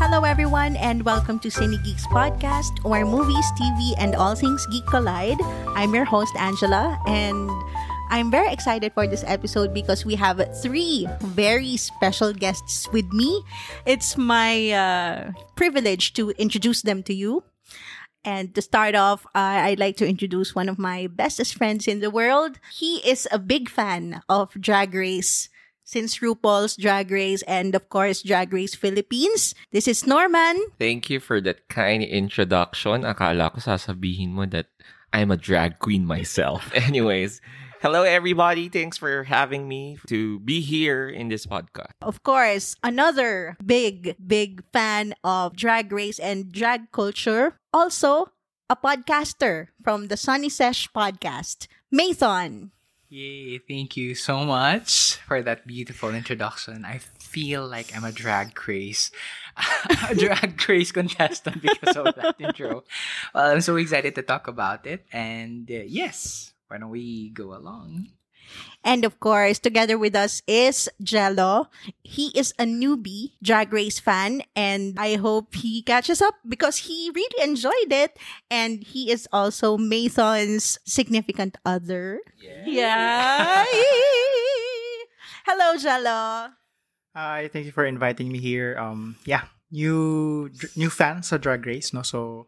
Hello everyone and welcome to Cine Geeks Podcast, where movies, TV, and all things geek collide. I'm your host Angela and I'm very excited for this episode because we have three very special guests with me. It's my privilege to introduce them to you. And to start off, I'd like to introduce one of my bestest friends in the world. He is a big fan of Drag Race since RuPaul's Drag Race and, of course, Drag Race Philippines. This is Norman. Thank you for that kind introduction. Akala ko sasabihin mo that I'm a drag queen myself. Anyways, hello everybody. Thanks for having me to be here in this podcast. Of course, another big fan of Drag Race and drag culture. Also, a podcaster from the Sunny Sesh podcast, Mathon. Yay, thank you so much for that beautiful introduction. I feel like I'm a drag race contestant because of that intro. Well, I'm so excited to talk about it. And yes, why don't we go along? And of course, together with us is Jello. He is a newbie Drag Race fan, and I hope he catches up because he really enjoyed it. And he is also Mathon's significant other. Yeah. Hello, Jello. Hi, thank you for inviting me here. New fan sa Drag Race, no? So,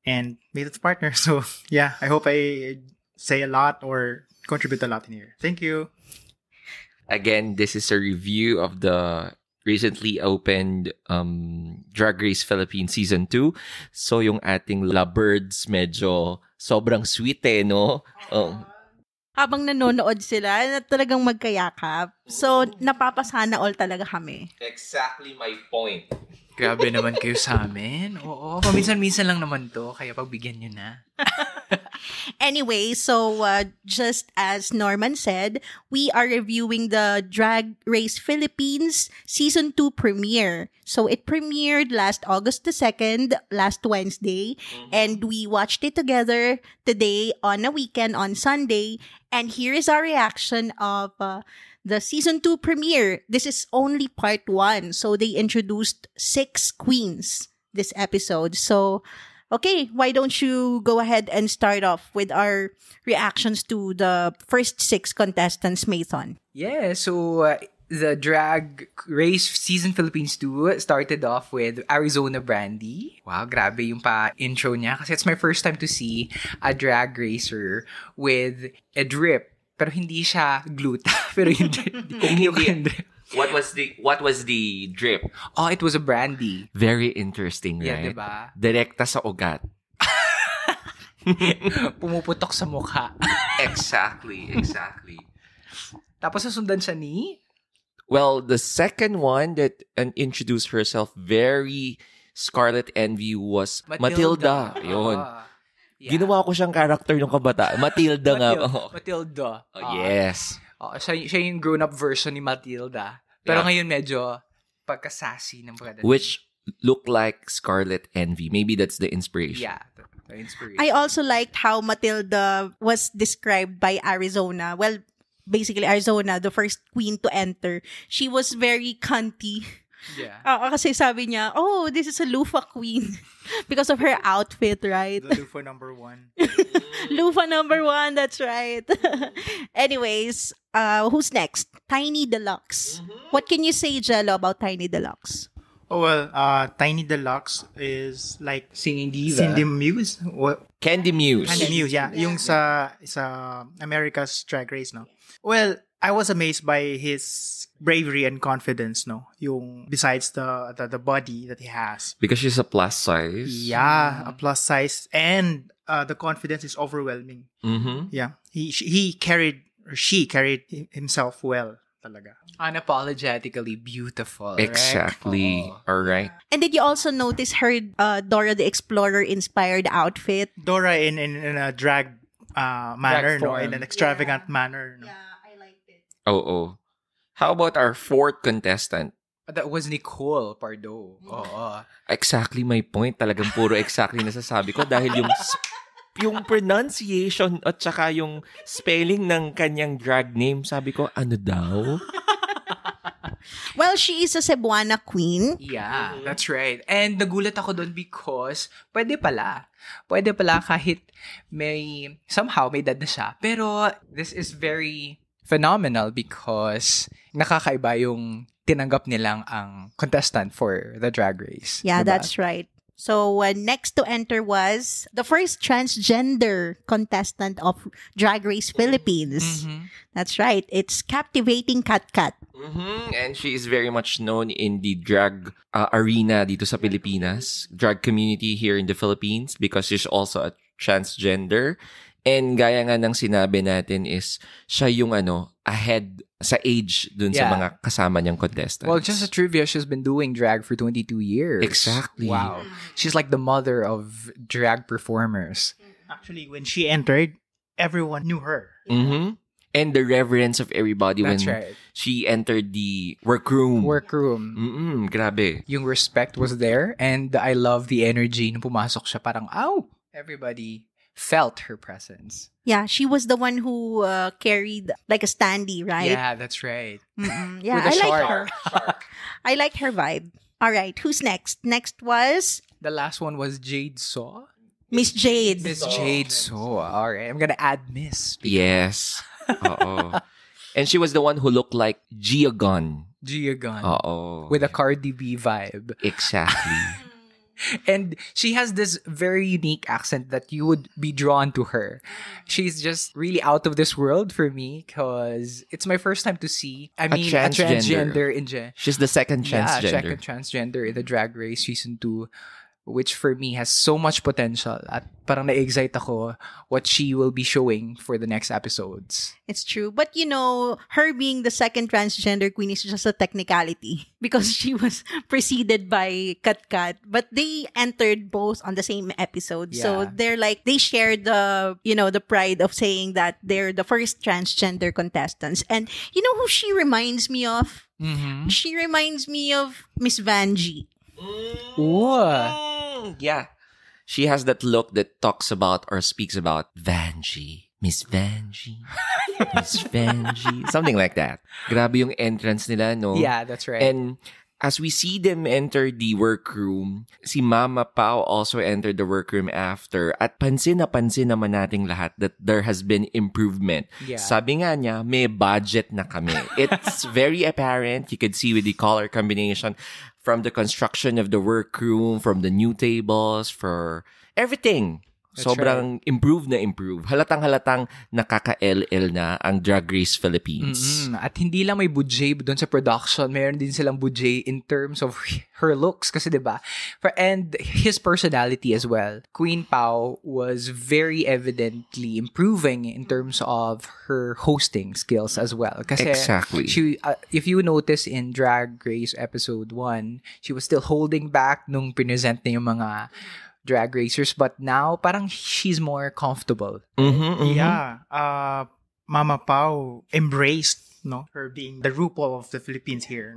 and Mathon's partner. So, yeah, I hope I say a lot or contribute a lot in here. Thank you. Again, this is a review of the recently opened Drag Race Philippines Season 2. So, yung ating lovebirds medyo sobrang sweet no? Habang nanonood sila, na talagang magkayakap. So, napapasana all talaga kami. Exactly my point. Grabe naman kayo sa amin. Oo, paminsan-minsan lang naman to, kaya pagbigyan nyo na. Anyway, so just as Norman said, we are reviewing the Drag Race Philippines Season 2 premiere. So it premiered last August the 2nd, last Wednesday, and we watched it together today on a weekend on Sunday. And here is our reaction of the Season 2 premiere. This is only part 1. So they introduced 6 queens this episode. So okay, why don't you go ahead and start off with our reactions to the first 6 contestants, Mathon? Yeah, so the Drag Race Season Philippines 2 started off with Arizona Brandy. Wow, grabe yung pa-intro niya kasi it's my first time to see a drag racer with a drip. Pero hindi siya gluta. Pero yung drip. What was the drip? Oh, it was a brandy. Very interesting, right? Yeah, diba? Direkta sa ugat. Pumuputok sa mukha. Exactly. Tapos nasundan siya ni? Well, the second one that introduced herself very Scarlet Envy was Matilda. Yun. Yeah. Ginawa ko siyang character ng kabataan. Matilda nga. Matilda. Yes. Siya yung grown-up version ni Matilda. Pero ngayon medyo pagka-sassy ng pagkadating. Which look like Scarlet Envy. Maybe that's the inspiration. Yeah, the inspiration. I also liked how Matilda was described by Arizona. Well, basically Arizona, the first queen to enter. She was very cunty. Yeah. Kasi sabi niya, oh, this is a loofah queen. Because of her outfit, right? The loofah number 1. Loofah number 1, that's right. Anyways, who's next? Tiny Deluxe. What can you say, Jello, about Tiny Deluxe? Oh, well, Tiny Deluxe is like Singing diva. Cindy Muse. Candy Muse. Candy Muse, yeah. Yung sa America's Drag Race, no? Well, I was amazed by his bravery and confidence, no? Yung besides the body that he has. Because she's a plus size. Yeah, a plus size, and the confidence is overwhelming. Mm-hmm. Yeah, she carried himself well, talaga. Unapologetically beautiful. Exactly. Right? All right. And did you also notice her Dora the Explorer inspired outfit? Dora in a drag manner, Drag no, form. in an extravagant manner. No? I liked it. Oh. How about our fourth contestant? That was Nicole Pardo. Oo. Exactly my point. Talagang puro exactly nasasabi ko dahil yung pronunciation at saka yung spelling ng kanyang drag name, sabi ko, ano daw? Well, she is a Cebuana queen. Yeah, that's right. And nagulat ako doon because pwede pala. Pwede pala kahit somehow may dad na siya. Pero this is very phenomenal because nakakaiba yung tinanggap nilang ang contestant for the Drag Race. Yeah, Diba? that's right. So, next to enter was the first transgender contestant of Drag Race Philippines. Mhm. That's right. It's Captivating Kat Kat. And she is very much known in the drag arena dito sa Pilipinas, drag community here in the Philippines because she's also a transgender. And gaya nga ng sinabi natin is siya yung ahead sa age dun sa Yeah. mga kasama niyang contestants. Well, just a trivia, she's been doing drag for 22 years. Exactly. Wow. She's like the mother of drag performers. Actually, when she entered, everyone knew her. Mhm. And the reverence of everybody That's when right. she entered the workroom. Workroom. Grabe. Yung respect was there and I love the energy nung pumasok siya. Parang, everybody felt her presence. Yeah, she was the one who carried like a standee, right? Yeah, that's right. Yeah, With I a like shark. her. I like her vibe. All right, who's next? Next was The last one was Jade Saw. Miss Jade. Miss Jade Saw. All right, I'm gonna add Miss. Yes. Oo. And she was the one who looked like Gia Gunn. Gia Gunn. Oo. With a Cardi B vibe. Exactly. And she has this very unique accent that you would be drawn to her. She's just really out of this world for me because it's my first time to see, a transgender in She's the second transgender. second transgender in the Drag Race Season 2, which for me has so much potential. At parang na-excite ako what she will be showing for the next episodes. It's true. But her being the second transgender queen is just a technicality because she was preceded by Kat Kat. But they entered both on the same episode. So Yeah. they're like, they share the pride of saying that they're the first transgender contestants. And you know who she reminds me of? Mm-hmm. She reminds me of Miss Vanjie. Yeah. She has that look that talks about or speaks about Vanjie. Miss Vanjie. Miss Vanjie. Something like that. Grabe yung entrance nila, no? Yeah, that's right. And as we see them enter the workroom, si Mama Pao also entered the workroom after. At pansin naman nating lahat that there has been improvement. Yeah. Sabi nga niya, may budget na kami. It's very apparent. You could see with the color combination from the construction of the workroom, from the new tables, for everything. That's Sobrang improve. Halatang-halatang nakaka-LL na ang Drag Race Philippines. At hindi lang may budget doon sa production, mayroon din silang budget in terms of her looks kasi 'di ba? And his personality as well. Queen Pao was very evidently improving in terms of her hosting skills as well. Kasi Exactly. she if you notice in Drag Race episode 1, she was still holding back nung present niya yung mga drag racers, but now parang she's more comfortable. Yeah. Mama Pao embraced her being the RuPaul of the Philippines here,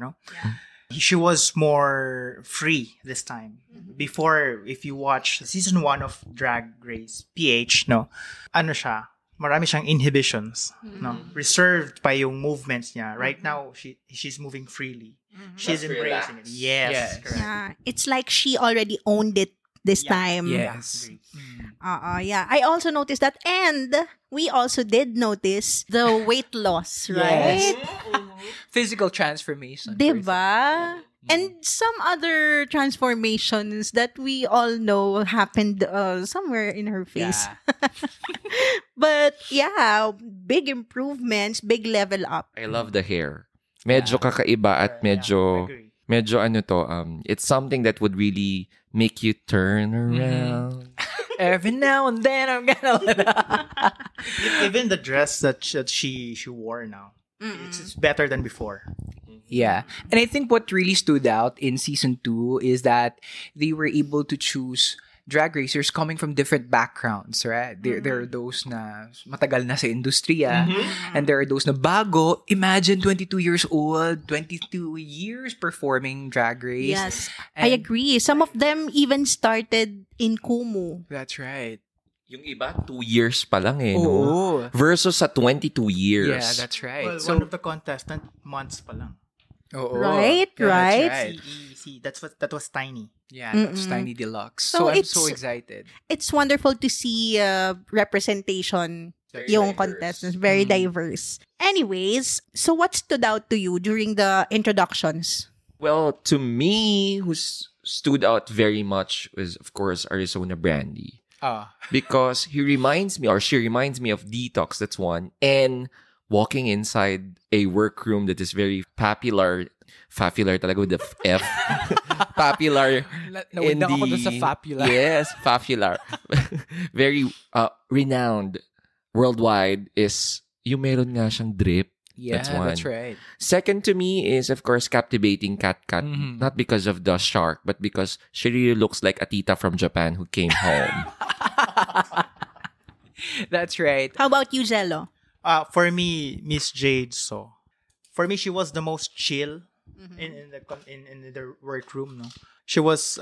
She was more free this time. Before, if you watch season 1 of Drag Race PH, ano siya, marami siyang inhibitions, reserved pa yung movements niya. Right now, she's moving freely. She's embracing it. Yes. Correct. Yeah, it's like she already owned it this time. Yes. Yeah. I also noticed that, and we also did notice the weight loss, right? Yes. Physical transformation. Diba? And some other transformations that we all know happened somewhere in her face. Yeah. But yeah, big improvements, big level up. I love the hair. Medyo kakaiba at medyo Agree. it's something that would really make you turn around. Every now and then I'm gonna Even the dress that she wore now, it's better than before. Yeah. And I think what really stood out in season 2 is that they were able to choose drag racers coming from different backgrounds, right? There are those na matagal na sa industriya, and there are those na bago. Imagine 22 years old, 22 years performing drag race. Yes, I And- agree. Some of them even started in Kumu. That's right. Yung iba, 2 years pa lang no? Oo. Versus sa 22 years. Yeah, that's right. Well, so one of the contestant months pa lang. Oh, Right, yeah, right. That's right. See, that was tiny. Yeah, that's Mm-mm. Tiny Deluxe. So So I'm it's- so excited. It's wonderful to see representation Very yung diverse. contestants. Very Mm. diverse. Anyways, so what stood out to you during the introductions? Well, to me, stood out very much was, of course, Arizona Brandy. Ah, Because he reminds me, or she reminds me of Detox, that's one. And walking inside a workroom that is very popular talaga with the F. Popular in nawid lang ako the... dun sa Fapula. Yes, popular. Very renowned worldwide is yung meron nga siyang drip. Yeah, That's one. that's right. Second to me is, of course, captivating Cat Cat. Mhm. Not because of the shark, but because she really looks like a tita from Japan who came home. That's right. How about you, Zello? For me, Miss Jade. So, for me, she was the most chill in the workroom. No, she was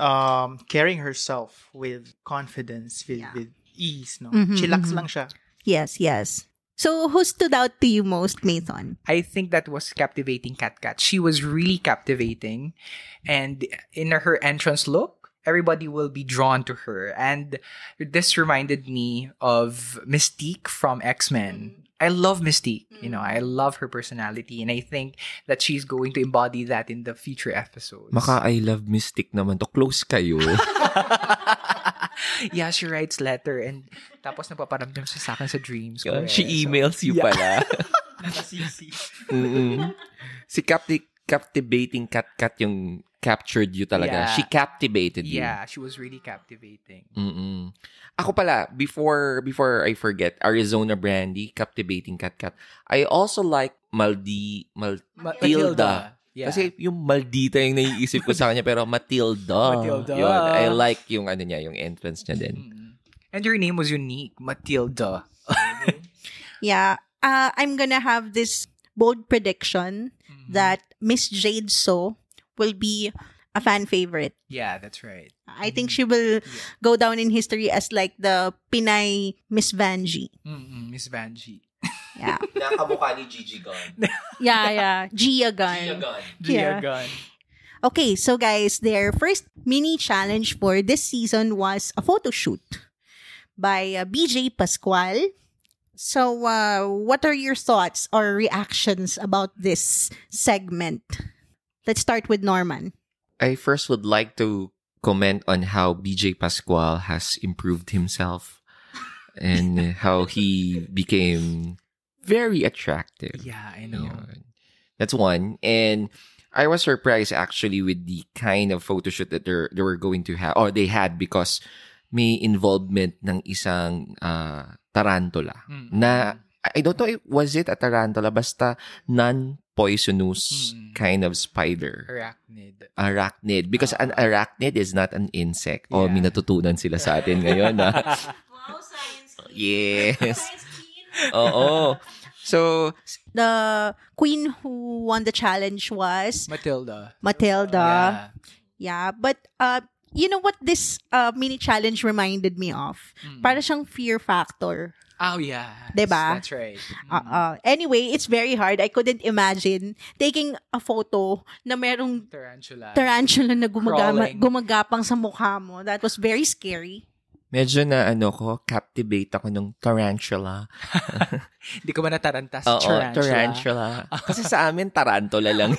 carrying herself with confidence, with ease. No, Mhm, chillax mhm. lang siya. Yes, yes. So who stood out to you most, Nathan? I think that was captivating Cat Cat. She was really captivating. And in her entrance look, everybody will be drawn to her. And this reminded me of Mystique from X-Men. I love Mystique. You know, I love her personality. And I think that she's going to embody that in the future episodes. Maka I love Mystic naman to. Close kayo. Yeah, she writes letter and tapos napaparamdam siya sa akin sa dreams ko. She So, emails you yeah. pala. Nakasisi. Mm-mm. Si captivating Cat yung captured you talaga. Yeah. She captivated you. Yeah, she was really captivating. Mm-mm. Ako pala, before I forget, Arizona Brandy, captivating Cat. I also like Matilda. Yeah. Kasi yung Maldita yung naiisip ko sa kanya, pero Matilda. Matilda. Yun, I like yung ano niya, yung entrance niya din. Mm. And your name was unique, Matilda. Yeah, I'm gonna have this bold prediction that Miss Jade So will be a fan favorite. Yeah, that's right. I think she will go down in history as like the Pinay Miss Vanjie. Miss Vanjie. Yeah. Nakamukha ni Gigi Gunn. Yeah. Gia Gunn. Yeah. Gia Gunn. Okay, so guys, their first mini challenge for this season was a photo shoot by BJ Pascual. So, what are your thoughts or reactions about this segment? Let's start with Norman. I first would like to comment on how BJ Pascual has improved himself and how he became very attractive. Yeah, I know. Yun. That's one. And I was surprised actually with the kind of photo shoot that they were going to have or they had because may involvement ng isang tarantula. Na I don't know, was it a tarantula? Basta non-poisonous kind of spider. Arachnid. Because an arachnid is not an insect. Oh, may natutunan sila sa atin ngayon. Wow, science kid. Yes. Oo. So, The queen who won the challenge was Matilda. Matilda. Yeah, but you know what this mini challenge reminded me of? Para siyang Fear Factor. Oh, yeah. Diba? That's right. Anyway, it's very hard. I couldn't imagine taking a photo na merong tarantula na Crawling. gumagapang sa mukha mo. That was very scary. medyo na captivate ako ng tarantula. Hindi ko ba natarantas? Oo, tarantula. Kasi sa amin, tarantula lang.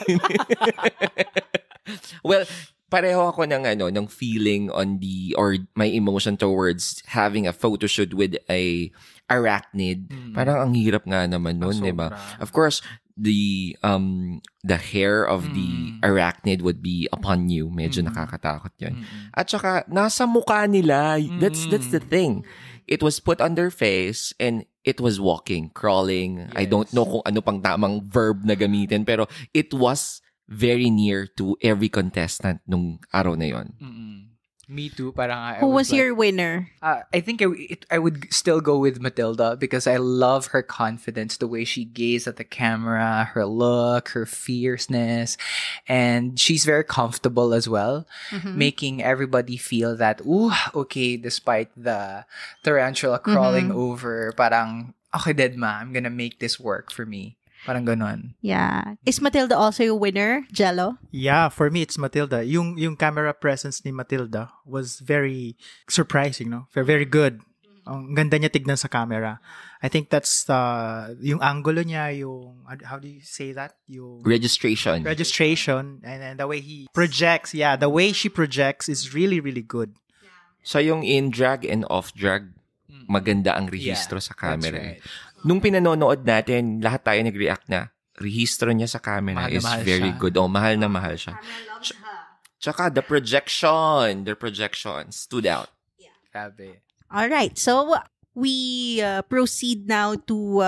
Well, pareho ako ng feeling on or my emotion towards having a photo shoot with a arachnid. Parang ang hirap nga naman nun, di ba? Of course, the hair of the arachnid would be upon you. Medyo nakakatakot yun. At saka, nasa mukha nila. That's the thing. It was put on their face and it was walking, crawling. Yes. I don't know kung ano pang tamang verb na gamitin, pero it was very near to every contestant nung araw na yon. Me too. Parang Who was your winner? I think I would still go with Matilda because I love her confidence, the way she gazed at the camera, her look, her fierceness, and she's very comfortable as well, making everybody feel that, okay, despite the tarantula crawling over, parang, okay, Dedma, I'm gonna make this work for me. Parang ganon. Yeah. Is Matilda also a winner, Jello? Yeah, for me, it's Matilda. Yung camera presence ni Matilda was very surprising, no? Very good. Ang ganda niya tignan sa camera. I think that's yung angulo niya, yung, how do you say that? Yung Registration. and the way he projects, the way she projects is really, really good. So yung in drag and off drag, maganda ang rehistro sa camera. That's right. Nung pinanonood natin, lahat tayo nag-react na rehistro niya sa camera Mahal na is mahal very siya. good. Mahal na mahal siya. Tsaka the projection stood out. Grabe. All right. So we proceed now to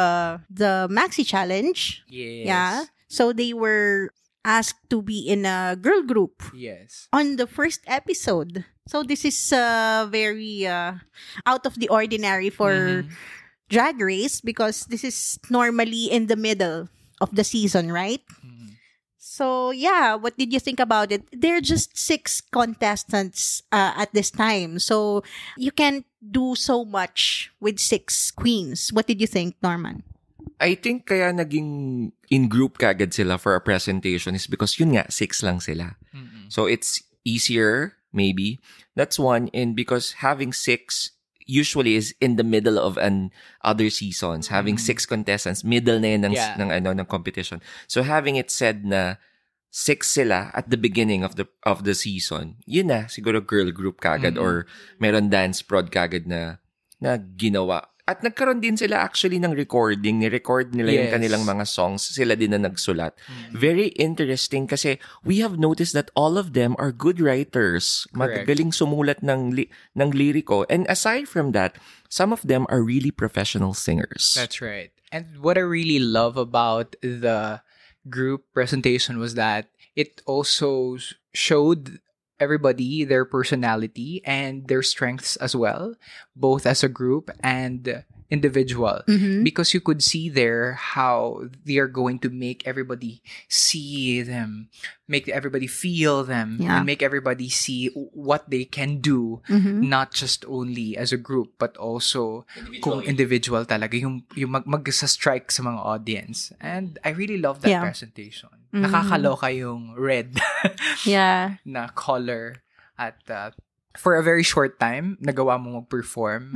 the Maxi Challenge. Yes. Yeah. So they were asked to be in a girl group Yes. on the first episode. So this is very out of the ordinary for Drag Race because this is normally in the middle of the season, right? So yeah, what did you think about it? There are just 6 contestants at this time. So you can't do so much with 6 queens. What did you think, Norman? I think kaya naging in group kagad sila for a presentation is because yun nga, 6 lang sila. So it's easier, maybe. That's one. And because having 6 usually is in the middle of an other seasons. Having 6 contestants, middle na yun ng competition. So having it said na 6 sila at the beginning of the season, yun na, siguro girl group kagad or meron dance prod kagad na ginawa. At nagkaroon din sila actually ng recording. Ni-record nila yung kanilang mga songs. Sila din na nagsulat. Very interesting kasi we have noticed that all of them are good writers. Correct. Magaling sumulat ng liriko. And aside from that, some of them are really professional singers. That's right. And what I really love about the group presentation was that it also showed everybody their personality and their strengths as well, both as a group and individual. Because you could see there how they are going to make everybody see them, make everybody feel them, and make everybody see what they can do, not just only as a group, but also kung individual talaga, yung mag-strike sa mga audience. And I really love that presentation. Nakakaloka yung red na color at for a very short time, nagawa mo mag-perform,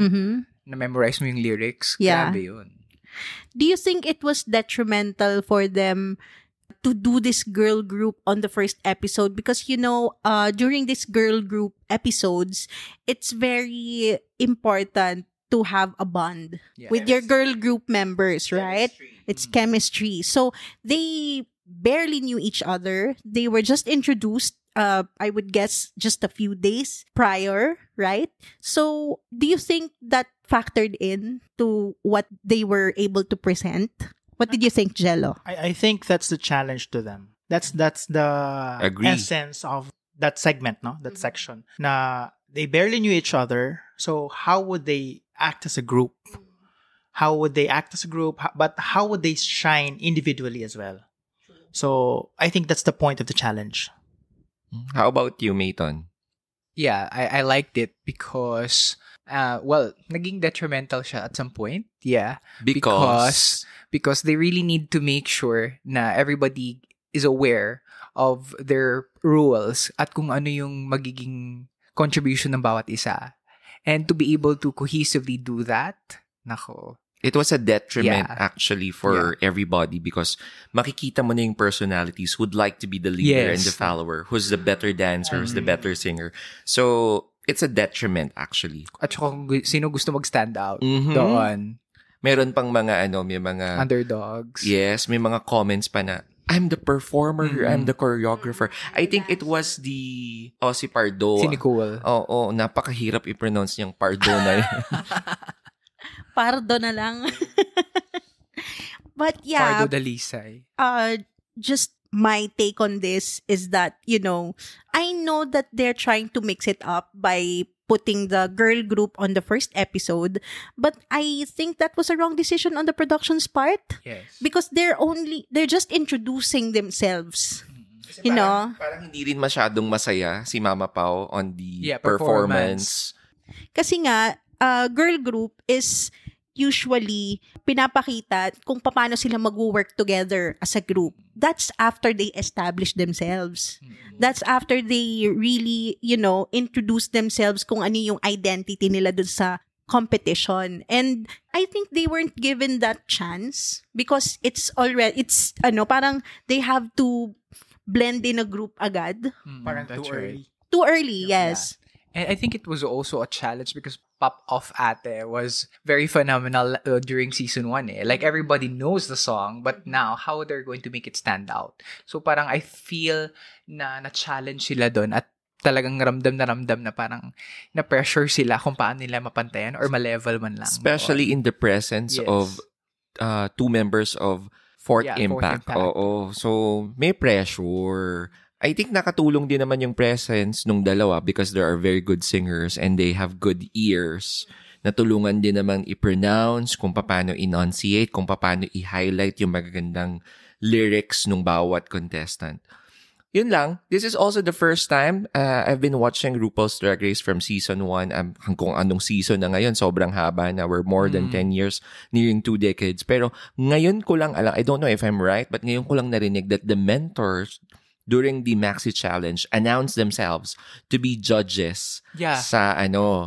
na-memorize mo yung lyrics. Grabe yun. Do you think it was detrimental for them to do this girl group on the first episode? Because, during this girl group episodes, it's very important to have a bond with your girl group members, right? It's chemistry. So, they barely knew each other. They were just introduced, I would guess, just a few days prior, right? So, do you think that factored in to what they were able to present? What did you think, Jello? I think that's the challenge to them. That's the Agree. essence of that segment, no? That section. Na they barely knew each other. So how would they act as a group? But how would they shine individually as well? So I think that's the point of the challenge. How about you, Mayton? Yeah, I liked it because, naging detrimental siya at some point. Yeah. Because they really need to make sure na everybody is aware of their rules at kung ano yung magiging contribution ng bawat isa. And to be able to cohesively do that, nako. It was a detriment actually for everybody because makikita mo na yung personalities who'd like to be the leader and the follower, who's the better dancer, who's the better singer. So, it's a detriment actually. At saka kung sino gusto mag-stand out doon. Meron pang mga may mga underdogs. Yes, may mga comments pa na I'm the performer, I'm the choreographer. I think it was si Pardo. Si Nicole. Oo, napakahirap i-pronounce niyang Pardo na yun. Pardo na lang. But yeah. Pardo Dalisay. Just my take on this is that, I know that they're trying to mix it up by putting the girl group on the first episode, but I think that was a wrong decision on the production's part. Yes. Because they're just introducing themselves. Parang hindi rin masyadong masaya si Mama Pao on the performance. Kasi nga, girl group is usually pinapakita kung paano sila mag-work together as a group. That's after they establish themselves. That's after they really, introduce themselves kung ano yung identity nila dun sa competition. And I think they weren't given that chance because parang they have to blend in a group agad. Parang That's too right. early. Too early, yes. And I think it was also a challenge because Pop Off Ate was very phenomenal during season 1 eh. Like everybody knows the song, but now how they're going to make it stand out. So parang I feel na-challenge sila doon at talagang ramdam na parang na-pressure sila kung paano nila mapantayan or ma-level man lang. Especially in the presence Yes. of two members of Fourth Yeah, Fourth Impact. Impact. Oo. So, may pressure. I think nakatulong din naman yung presence nung dalawa because there are very good singers and they have good ears. Natulungan din naman i-pronounce kung paano enunciate, kung paano i-highlight yung magagandang lyrics nung bawat contestant. Yun lang. This is also the first time I've been watching RuPaul's Drag Race from season 1. Kung anong season na ngayon, sobrang haba na. We're more than 10 years, nearing 2 decades. Pero ngayon ko lang alam, I don't know if I'm right, but ngayon ko lang narinig that the mentors during the Maxi Challenge announced themselves to be judges Yeah. sa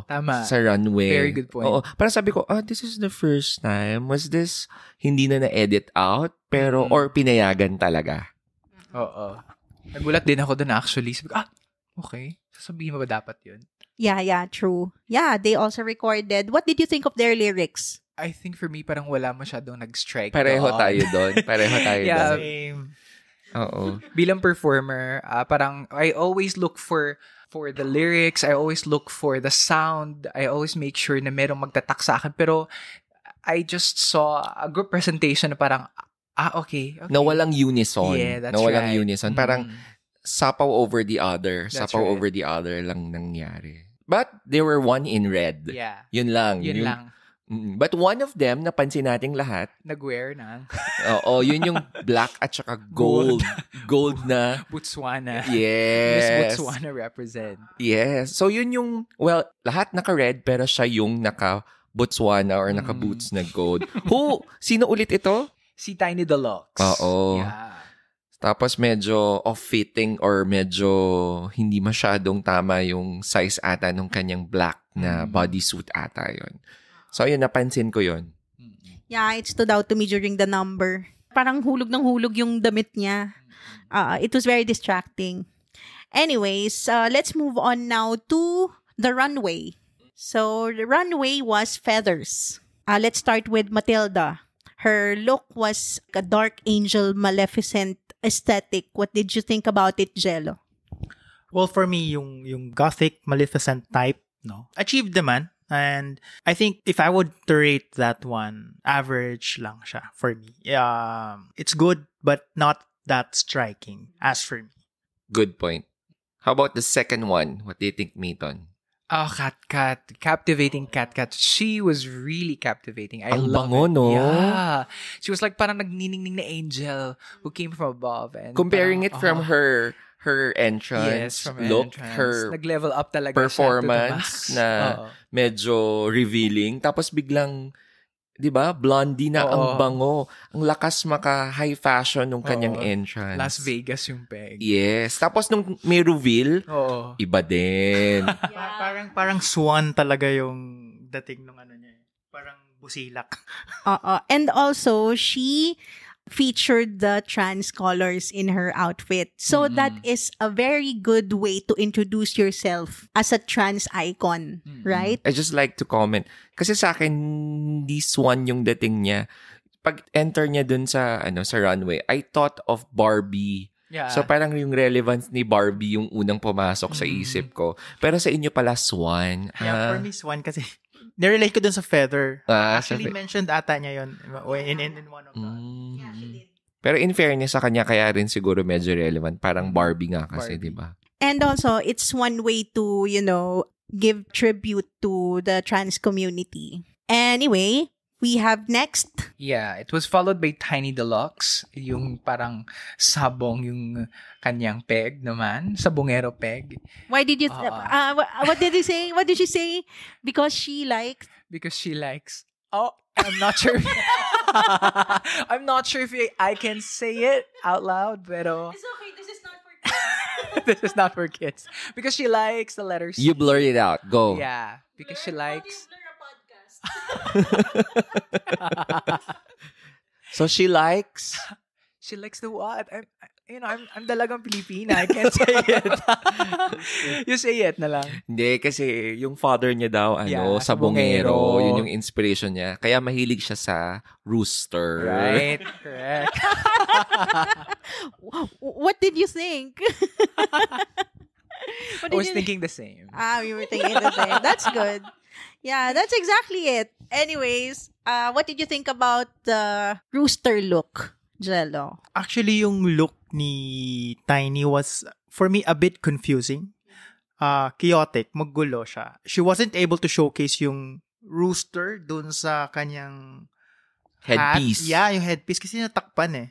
Tama. sa runway. Very good point. Oo. Parang sabi ko, this is the first time. Was this hindi na na-edit out? Pero, or pinayagan talaga? Oo. Nagulat din ako doon actually. Sabi ko, okay. Sasabihin mo ba dapat yun? Yeah, true. Yeah, they also recorded. What did you think of their lyrics? I think for me, parang wala masyadong nag-strike. Pareho doon. tayo doon. Pareho tayo Yeah. doon. Same. Oo. Bilang performer, parang I always look for the lyrics. I always look for the sound. I always make sure na merong magtatak sa akin. Pero I just saw a group presentation na parang, okay. Na walang unison. Yeah, that's na walang right. unison. Parang sapaw over the other. That's Sapaw right. over the other lang nangyari. But they were one in red. Yeah. Yun lang. Yun lang. But one of them, napansin nating lahat, Nag-wear ng oo, yun yung black at saka gold. Gold na. Botswana. Yes. Miss Botswana represent. Yes. So yun yung, lahat naka-red pero siya yung naka-Botswana or naka-boots na gold. Sino ulit ito? Si Tiny Deluxe. Oo. Yeah. Tapos medyo off-fitting or medyo hindi masyadong tama yung size ata nung kanyang black na bodysuit ata yun. So yun, napansin ko yun. Yeah, it stood out to me during the number. Parang hulog ng hulog yung damit niya. It was very distracting. Anyways, let's move on now to the runway. So, the runway was feathers. Let's start with Matilda. Her look was a dark angel, maleficent aesthetic. What did you think about it, Jello? Well, for me, yung gothic, maleficent type, no, achieved naman. And I think if I would to rate that one, average lang siya for me. It's good, but not that striking as for me. Good point. How about the second one? What do you think, Miton? Oh, Kat. Captivating Kat. She was really captivating. I Ang love bango, it. no? Yeah. She was like parang nagniningning na angel who came from above. And Comparing parang, it from her entrance, yes, from her look, entrance. her Nag-level up talaga performance siya to the max. na Oo. medyo revealing. Tapos biglang, di ba, blondie na ang Oo. bango. Ang lakas maka-high fashion nung kanyang Oo. entrance. Las Vegas yung peg. Yes. Tapos nung may reveal, Oo. iba din. Parang swan talaga yung dating nung niya. Parang busilak. And also, she featured the trans colors in her outfit. So that is a very good way to introduce yourself as a trans icon, right? I just like to comment. Kasi sa akin, hindi swan yung dating niya. Pag enter niya dun sa runway, I thought of Barbie. Yeah. So parang yung relevance ni Barbie yung unang pumasok sa isip ko. Pero sa inyo pala swan. Yeah, for me, swan kasi nirelate ko dun sa feather. Sa Actually, mentioned ata niya yun in one of the... Pero in fairness sa kanya, kaya rin siguro medyo relevant. Parang Barbie nga kasi, Barbie. di ba? And also, it's one way to, give tribute to the trans community. Anyway, we have next. Yeah, it was followed by Tiny Deluxe, yung parang sabong yung kanyang peg naman, sabongero peg. Why did you, what did you say? What did she say? Because she likes, Because she likes, I'm not sure. I'm not sure if I can say it out loud, pero It's okay, this is not for kids. this is not for kids because she likes the letter C. You blur it out. Go. Yeah, because she likes. So she likes... She likes the what? I'm dalagang Pilipina. I can't say it. You say it na lang. Hindi, kasi yung father niya daw, Yeah, sabongero. sabongero. Yun yung inspiration niya. Kaya mahilig siya sa rooster. Right? Correct. What did you think? I was thinking the same. You were thinking the same. That's good. Yeah, that's exactly it. Anyways, what did you think about the rooster look, Jello? Actually, yung look ni Tiny was, for me, a bit confusing. Chaotic, maggulo siya. She wasn't able to showcase yung rooster dun sa kanyang Headpiece. hat. Yeah, yung headpiece kasi natakpan eh.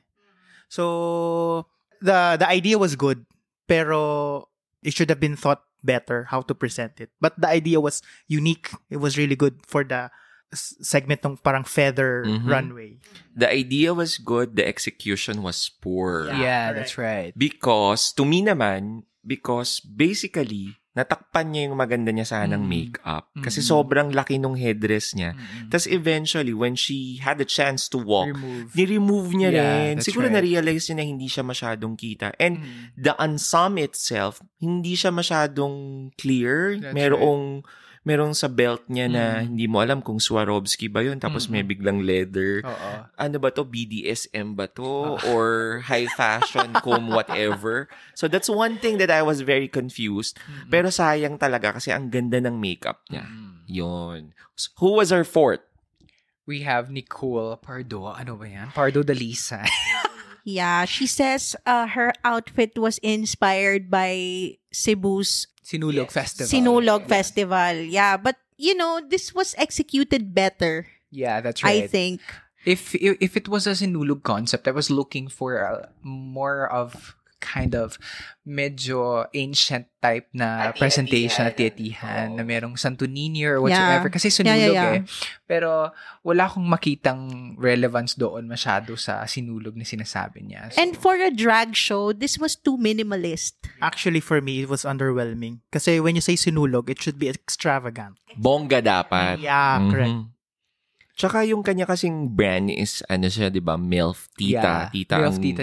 So, the idea was good, pero it should have been thought better how to present it. But the idea was unique. It was really good for the segment ng parang feather runway. The idea was good, the execution was poor. Yeah, correct. that's right. Because, to me naman, because basically, natakpan niya yung maganda niya sanang makeup. Kasi sobrang laki nung headdress niya. Tapos eventually, when she had the chance to walk, ni-remove niya Yeah, rin. that's Siguro right. na-realize niya na hindi siya masyadong kita. And the ensemble itself, hindi siya masyadong clear. That's Merong sa belt niya na hindi mo alam kung Swarovski ba yun. Tapos may biglang leather. Oo. Ano ba to? BDSM ba to? Or high fashion, comb, whatever. So that's one thing that I was very confused. Pero sayang talaga kasi ang ganda ng makeup niya. Yun. So, who was our fourth? We have Nicole Pardo. Ano ba yan? Pardo de Lisa. Yeah, she says her outfit was inspired by Cebu's Sinulog Festival. Sinulog Festival. Yeah, but this was executed better, Yeah, that's right. I think. If it was a Sinulog concept, I was looking for more of kind of medyo ancient type na presentation at Atihan na merong Santo Niño or whatsoever. Yeah. Kasi Sinulog Yeah. Pero wala akong makitang relevance doon masyado sa Sinulog na sinasabi niya. So, And for a drag show, this was too minimalist. Actually, for me, it was underwhelming. Kasi when you say sinulog, it should be extravagant. Bongga dapat. Yeah, correct. Tsaka yung kanya kasing brand is, siya, di ba? MILF, tita. yeah, Tita. Milf, ang- tita.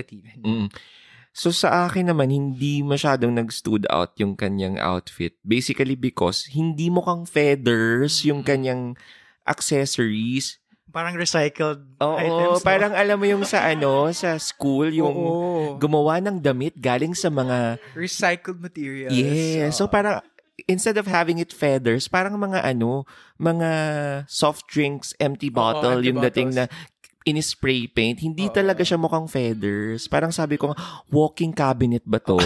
So sa akin naman, hindi masyadong nag-stood out yung kanyang outfit. Basically because hindi mukhang feathers yung kanyang accessories. Parang recycled Oo, items. no? parang alam mo yung sa sa school, yung Oo. gumawa ng damit galing sa mga... Recycled materials. Yeah, so parang instead of having it feathers, parang mga mga soft drinks, empty bottle, empty yung dating na in-spray paint. Hindi talaga siya mukhang feathers. Parang sabi ko, walking cabinet ba to?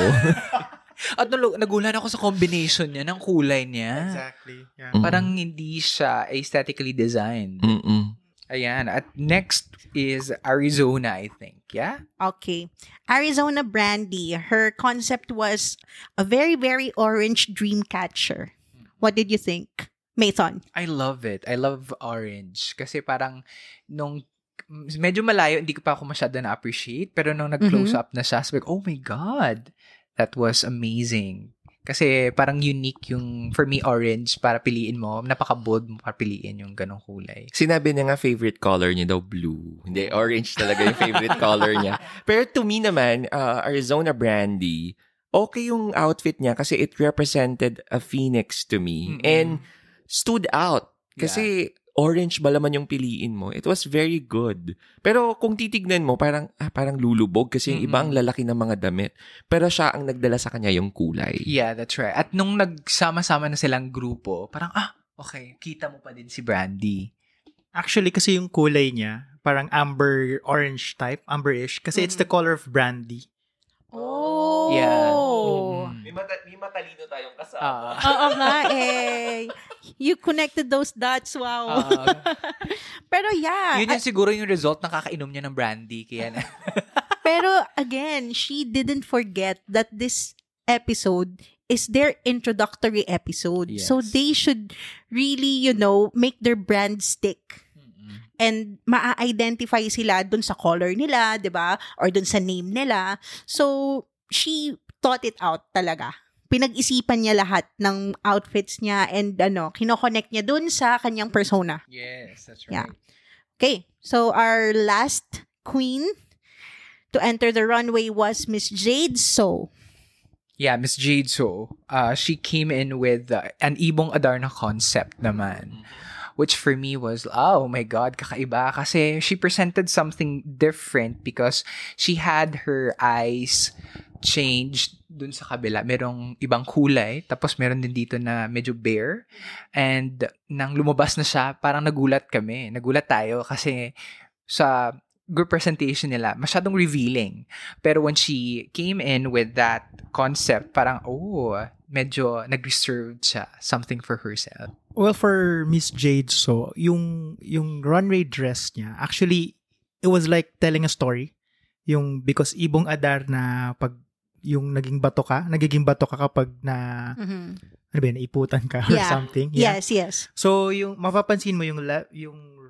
At nagulan ako sa combination niya, ng kulay niya. Exactly. Yeah. Parang hindi siya aesthetically designed. Mm-mm. Ayan. At next is Arizona, I think. Yeah? Okay. Arizona Brandy, her concept was a very, very orange dream catcher. What did you think, Mason? I love it. I love orange. Kasi parang nung medyo malayo, hindi ko pa ako masyado na-appreciate. Pero nung nag-close up na siya, sabi ko, oh my God, that was amazing. Kasi parang unique yung, for me, orange, para piliin mo. Napaka-bold mo para piliin yung ganong kulay. Sinabi niya nga favorite color niya daw blue. Hindi, orange talaga yung favorite color niya. Pero to me naman, Arizona Brandy, okay yung outfit niya kasi it represented a phoenix to me. And stood out. Kasi orange ba laman yung piliin mo? It was very good. Pero kung titignan mo, parang lulubog kasi yung iba ang lalaki ng mga damit. Pero siya ang nagdala sa kanya yung kulay. Yeah, that's right. At nung nagsama-sama na silang grupo, parang, okay, kita mo pa din si Brandy. Actually, kasi yung kulay niya, parang amber orange type, amberish, kasi it's the color of brandy. Oh. Yeah. May matalino tayong kasama. Oo nga eh. You connected those dots. Wow. Pero yeah. Yun yung siguro yung result ng kakainom niya ng brandy. Kaya Pero again, she didn't forget that this episode is their introductory episode. Yes. So they should really, make their brand stick. and maa-identify sila dun sa color nila, 'di ba? Or dun sa name nila. So, she thought it out talaga. Pinag-isipan niya lahat ng outfits niya and kino-connect niya dun sa kanyang persona. Yes, that's Yeah. right. Okay, so our last queen to enter the runway was Miss Jade So. Yeah, Miss Jade So. She came in with an Ibong Adarna concept naman. Which for me was, oh my God, kakaiba. Kasi she presented something different because she had her eyes changed dun sa kabila. Merong ibang kulay. Tapos meron din dito na medyo bare. And nang lumabas na siya, parang nagulat kami. Nagulat tayo kasi sa group presentation nila, masyadong revealing. Pero when she came in with that concept, parang, medyo nag-reserved siya something for herself. Well, for Miss Jade, so yung runway dress niya, actually, it was like telling a story. Because Ibong Adar na pag yung nagiging bato ka kapag na, ano ba yun, naiputan ka or something. Yeah. Yes. So, yung mapapansin mo yung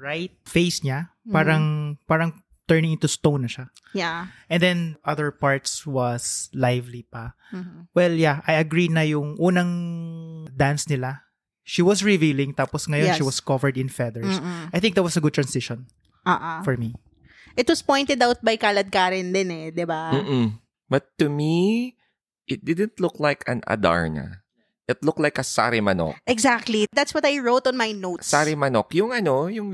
right face niya, parang turning into stone na siya. Yeah. And then, other parts was lively pa. Mhm. Well, yeah, I agree na yung unang dance nila, she was revealing, tapos ngayon Yes. she was covered in feathers. I think that was a good transition for me. It was pointed out by Kalad Karen din di ba? But to me, it didn't look like an Adarna. It looked like a sari manok. Exactly. That's what I wrote on my notes. Sari manok, yung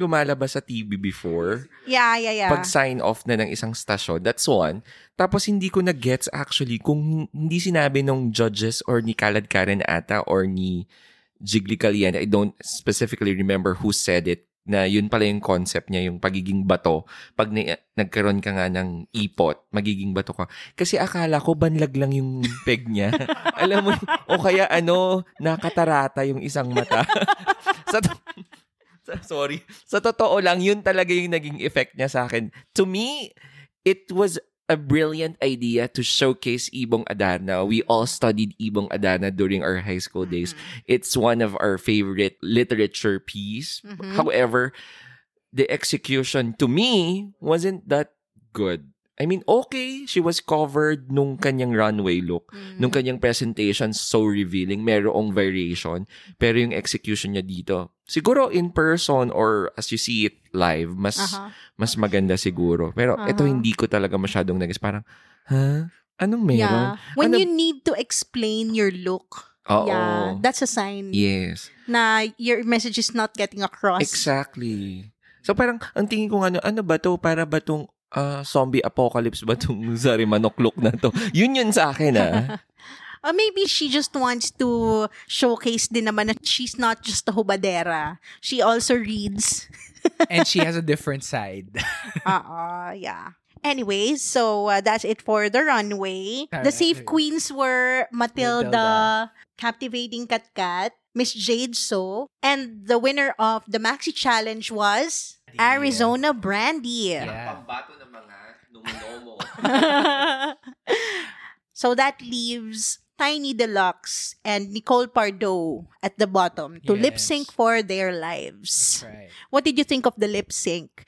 lumalabas sa TV before. Yeah. Pag sign off na ng isang stasyon, that's one. Tapos hindi ko na-gets actually kung hindi sinabi ng judges or ni Kalad Karen ata or ni Jiggly Calian. I don't specifically remember who said it, na yun pala yung concept niya, yung pagiging bato. Pag nagkaroon ka nga ng ipot, magiging bato ka. Kasi akala ko banlag lang yung peg niya. Alam mo, o kaya nakatarata yung isang mata. Sorry. Sa totoo lang, yun talaga yung naging effect niya sa akin. To me, it was a brilliant idea to showcase Ibong Adarna. We all studied Ibong Adarna during our high school days. It's one of our favorite literature piece. However, the execution to me wasn't that good. I mean, okay, she was covered nung kanyang runway look, nung kanyang presentation, so revealing, merong variation, pero yung execution niya dito, siguro in person or as you see it live, mas maganda siguro. Pero ito hindi ko talaga masyadong parang, anong meron? Yeah. When you need to explain your look, yeah, that's a sign Yes. na your message is not getting across. Exactly. So parang, ang tingin ko ano ba to? Para ba tong zombie apocalypse ba tong sari manok look na to? Yun sa akin Or maybe she just wants to showcase din naman na she's not just a hubadera. She also reads. And she has a different side. Yeah. Anyways, so that's it for the runway. The safe queens were Matilda, Captivating Katkat, Miss Jade So, and the winner of the Maxi Challenge was Arizona Brandy. Yeah. Pambato ng mga numonomo. So that leaves Tiny Deluxe and Nicole Pardo at the bottom to lip sync for their lives. Right. What did you think of the lip sync?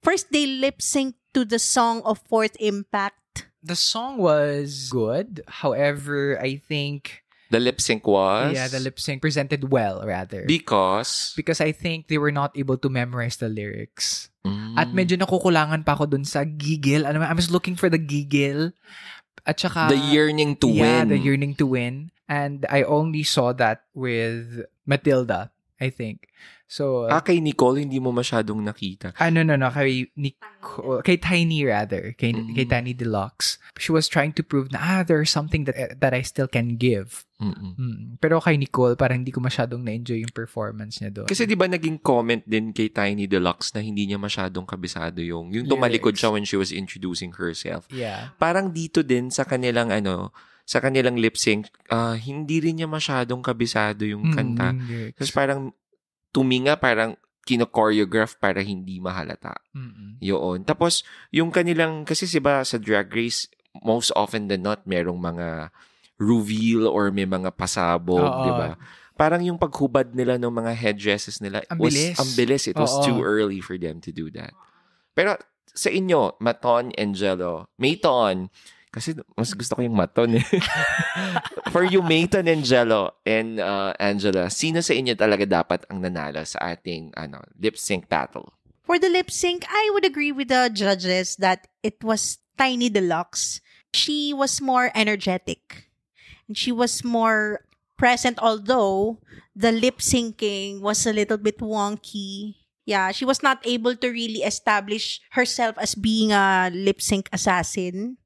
First, they lip sync to the song of Fourth Impact. The song was good. However, I think The lip sync was? the lip sync presented well, rather. Because I think they were not able to memorize the lyrics. At medyo nakukulangan pa ako dun sa giggle. I was looking for the giggle. At saka, the yearning to yeah, win. the yearning to win. And I only saw that with Matilda, I think. So, kay Nicole, hindi mo masyadong nakita. no. Kay Nicole, kay Tiny rather. Kay Tiny Deluxe. She was trying to prove na, there's something that I still can give. Pero kay Nicole, parang hindi ko masyadong na-enjoy yung performance niya doon. Kasi di ba naging comment din kay Tiny Deluxe na hindi niya masyadong kabisado yung tumalikod siya when she was introducing herself. Yeah. Parang dito din sa kanilang sa kanilang lip sync, hindi rin niya masyadong kabisado yung kanta. Kasi parang tuminga, parang kino-choreograph para hindi mahalata. Yun. Tapos, yung kanilang, kasi diba sa Drag Race, most often than not, merong mga reveal or may mga pasabog, di ba? parang yung paghubad nila ng mga headdresses nila Ang was bilis. ang bilis. It was Oo. too early for them to do that. Pero sa inyo, Maton and Jello, Mayton, kasi mas gusto ko yung Maton eh. For you, Mayton and Jello and Angela, sino sa inyo talaga dapat ang nanalo sa ating lip sync battle? For the lip sync, I would agree with the judges that it was Tiny Deluxe. She was more energetic. And she was more present, although the lip syncing was a little bit wonky. Yeah, she was not able to really establish herself as being a lip sync assassin.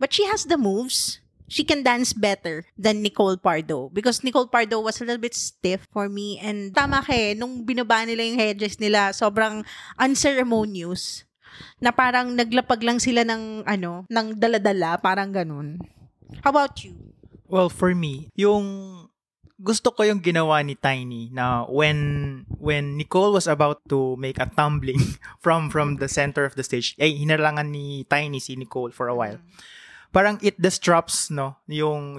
But she has the moves. She can dance better than Nicole Pardo. Because Nicole Pardo was a little bit stiff for me. And tama nung binaba nila yung headdress nila, sobrang unceremonious. Na parang naglapag lang sila ng dala-dala, parang ganun. How about you? Well, for me, gusto ko yung ginawa ni Tiny na when Nicole was about to make a tumbling from the center of the stage, hinarangan ni Tiny si Nicole for a while. Parang it disrupts, no, yung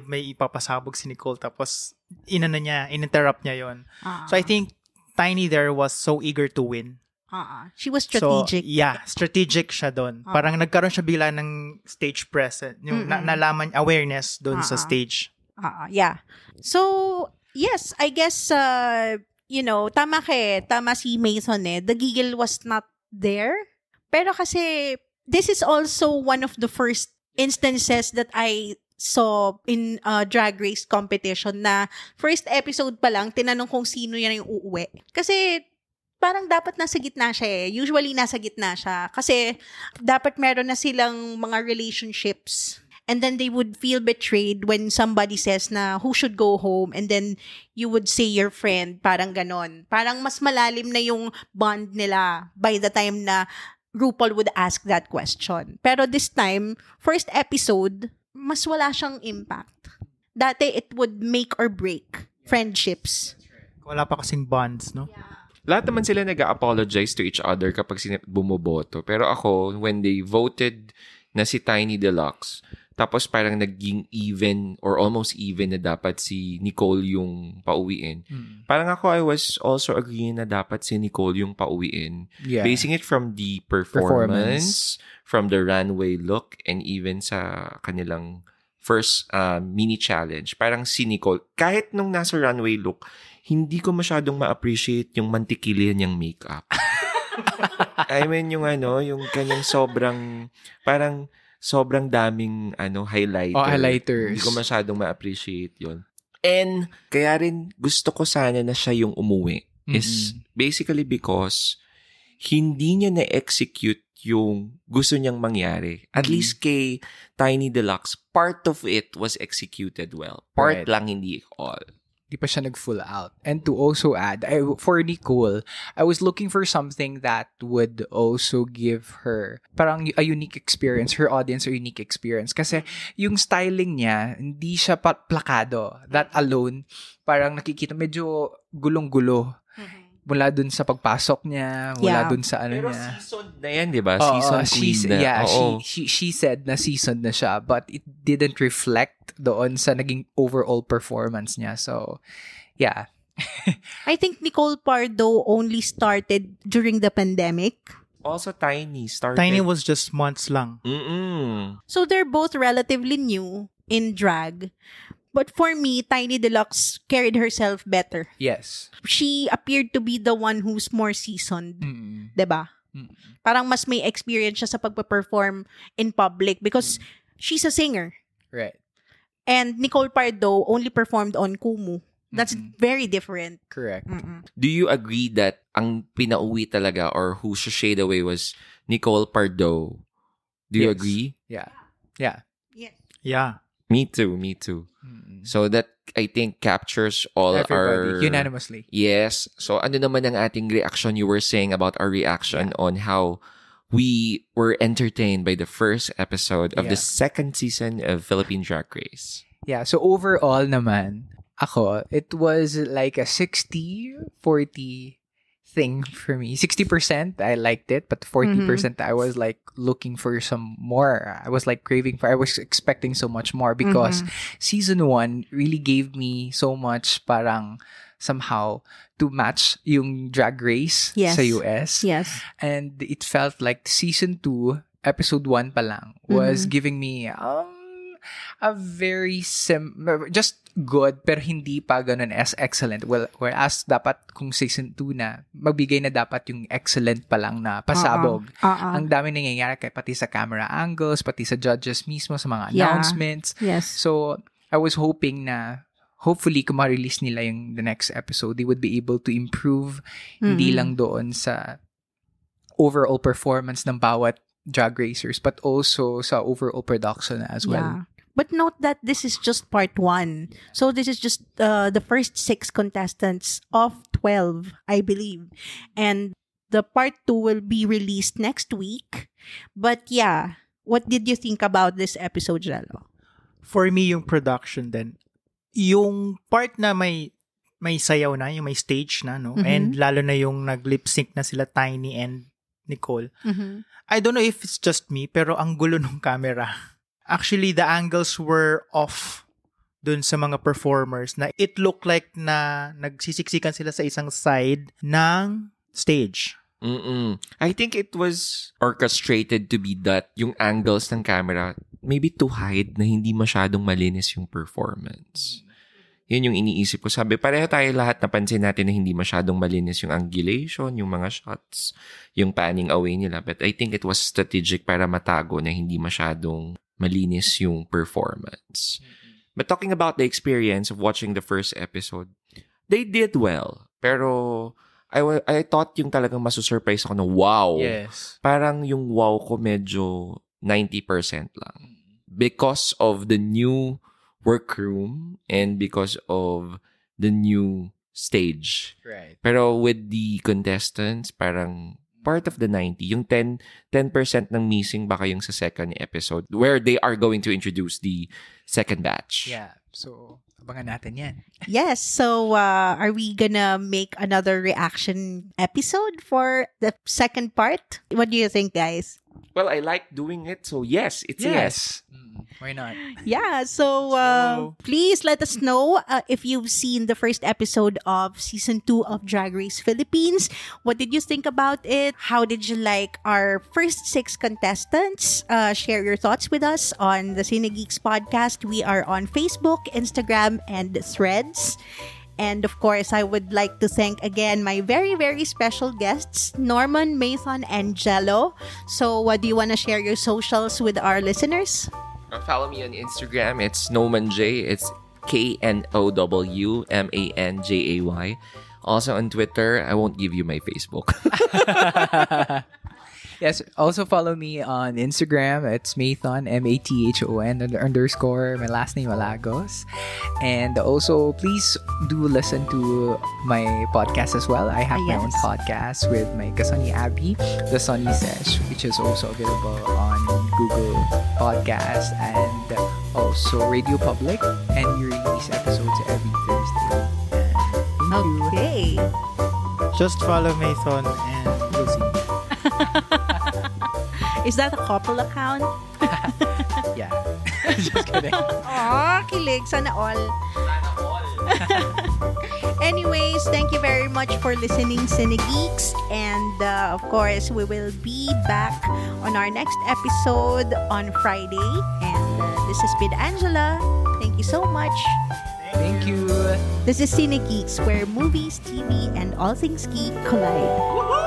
may ipapasabog si Nicole tapos ininterrupt niya yon. So I think Tiny there was so eager to win. She was strategic. So, yeah, strategic siya doon. Parang nagkaroon siya bila ng stage presence, yung nalaman awareness doon sa stage. Yeah. So, yes, I guess, tama si Mason eh. The giggle was not there. Pero kasi, this is also one of the first instances that I saw in Drag Race competition na first episode pa lang, tinanong kung sino yan yung uuwi. Kasi, parang dapat nasa gitna siya eh. Usually, nasa gitna siya. Kasi, dapat meron na silang mga relationships. And then, they would feel betrayed when somebody says na, who should go home? And then, you would say your friend. Parang ganon. Parang mas malalim na yung bond nila by the time na RuPaul would ask that question. Pero this time, first episode, mas wala siyang impact. Dati, it would make or break friendships. Wala pa kasing bonds, no? Yeah. Lahat naman sila nag-apologize to each other kapag bumoboto. Pero ako, when they voted na si Tiny Deluxe, tapos parang naging even or almost even na dapat si Nicole yung pauwiin. Parang ako, I was also agreeing na dapat si Nicole yung pauwiin. Yeah. Basing it from the performance, from the runway look, and even sa kanilang first mini challenge. Parang si Nicole, kahit nung nasa runway look, hindi ko masyadong ma-appreciate yung mantikilya niyang makeup. I mean, yung kanyang parang sobrang daming highlighter. Highlighters. Hindi ko masyadong ma-appreciate yon. And kaya rin gusto ko sana na siya yung umuwi. Is basically because hindi niya na-execute yung gusto niyang mangyari. At least kay Tiny Deluxe, part of it was executed well. Part Right. lang, hindi all. Di pa siya nag-full out. And to also add, for Nicole, I was looking for something that would also give her parang a unique experience, her audience a unique experience. Kasi yung styling niya, hindi siya plakado. That alone, parang nakikita medyo gulong-gulo. Mula dun sa pagpasok niya, mula dun sa Pero niya. seasoned na yan, di ba? Seasoned queen na. Yeah, Oo. she said na seasoned na siya, but it didn't reflect doon sa naging overall performance niya. So, yeah. I think Nicole Pardo only started during the pandemic. Also, Tiny started. Tiny was just months lang. So they're both relatively new in drag. But for me, Tiny Deluxe carried herself better. Yes. She appeared to be the one who's more seasoned. Diba? Parang mas may experience siya sa pagpa-perform in public because she's a singer. Right. And Nicole Pardo only performed on Kumu. That's very different. Correct. Do you agree that ang pinauwi talaga or who shade away was Nicole Pardo? Do you Yes. agree? Yeah. Yeah. Yes. Yeah. Me too. So that, I think, captures all Everybody, our... unanimously. Yes. So ano naman ang ating reaction? You were saying about our reaction on how we were entertained by the first episode of the second season of Philippine Drag Race. Yeah, so overall naman, it was like a 60-40 thing for me. 60% I liked it, but 40% I was like looking for some more. I was like craving for, I was expecting so much more because season 1 really gave me so much parang somehow to match yung Drag Race sa US. Yes. And it felt like season 2, episode 1 pa lang was giving me a very just good pero hindi pa ganun as excellent. Well, whereas dapat kung season 2 na, magbigay na dapat yung excellent pa lang na pasabog. Ang dami nangyayari pati sa camera angles, pati sa judges mismo, sa mga announcements. Yes. So, I was hoping na hopefully kung ma-release nila yung the next episode, they would be able to improve hindi lang doon sa overall performance ng bawat drag racers but also sa overall production as well. Yeah. But note that this is just part 1. So this is just the first 6 contestants of 12, I believe. And the part 2 will be released next week. But yeah, what did you think about this episode, Jello? For me, yung production din. Yung part na may sayaw na, yung may stage na, no? And lalo na yung nag-lip sync na sila Tiny and Nicole. I don't know if it's just me, pero ang gulo ng camera. Actually, the angles were off dun sa mga performers na it looked like na nagsisiksikan sila sa isang side ng stage. I think it was orchestrated to be that yung angles ng camera maybe to hide na hindi masyadong malinis yung performance. Yun yung iniisip ko. Sabi, pareho tayo lahat napansin natin na hindi masyadong malinis yung angulation, yung mga shots, yung panning away nila. But I think it was strategic para matago na hindi masyadong malinis yung performance. But talking about the experience of watching the first episode, they did well. Pero I thought yung talagang masusurprise ako na wow. Yes. Parang yung wow ko medyo 90% lang. Because of the new workroom and because of the new stage. Right. Pero with the contestants, parang part of the 90, yung 10% ng missing baka yung sa second episode where they are going to introduce the second batch. Yeah. So, abangan natin yan. Yes. So, are we gonna make another reaction episode for the second part? What do you think, guys? Well, I like doing it, so yes, it's a yes. Why not? Yeah, so please let us know if you've seen the first episode of season 2 of Drag Race Philippines. What did you think about it? How did you like our first 6 contestants? Share your thoughts with us on the Cinegeeks podcast. We are on Facebook, Instagram, and Threads. And of course, I would like to thank again my very, very special guests, Norman, Mathon, and Jello. So, do you want to share your socials with our listeners? Follow me on Instagram. It's NomanJ. It's KNOWMANJAY. Also on Twitter. I won't give you my Facebook. Yes, also follow me on Instagram. It's Mathon, MATHON _ my last name Malagos. And also, please do listen to my podcast as well. I have my own podcast with my kasani Abby, The Sunny Sesh, which is also available on Google Podcast and also Radio Public. And we release episodes every Thursday. Okay. Just follow Mathon and you'll see. Is that a couple account? Yeah. Just kidding. Aw, kilig. Sana all. Anyways, thank you very much for listening, Cinegeeks. And of course, we will be back on our next episode on Friday. And this has been Angela. Thank you so much. Thank you. This is Cinegeeks, where movies, TV, and all things geek collide.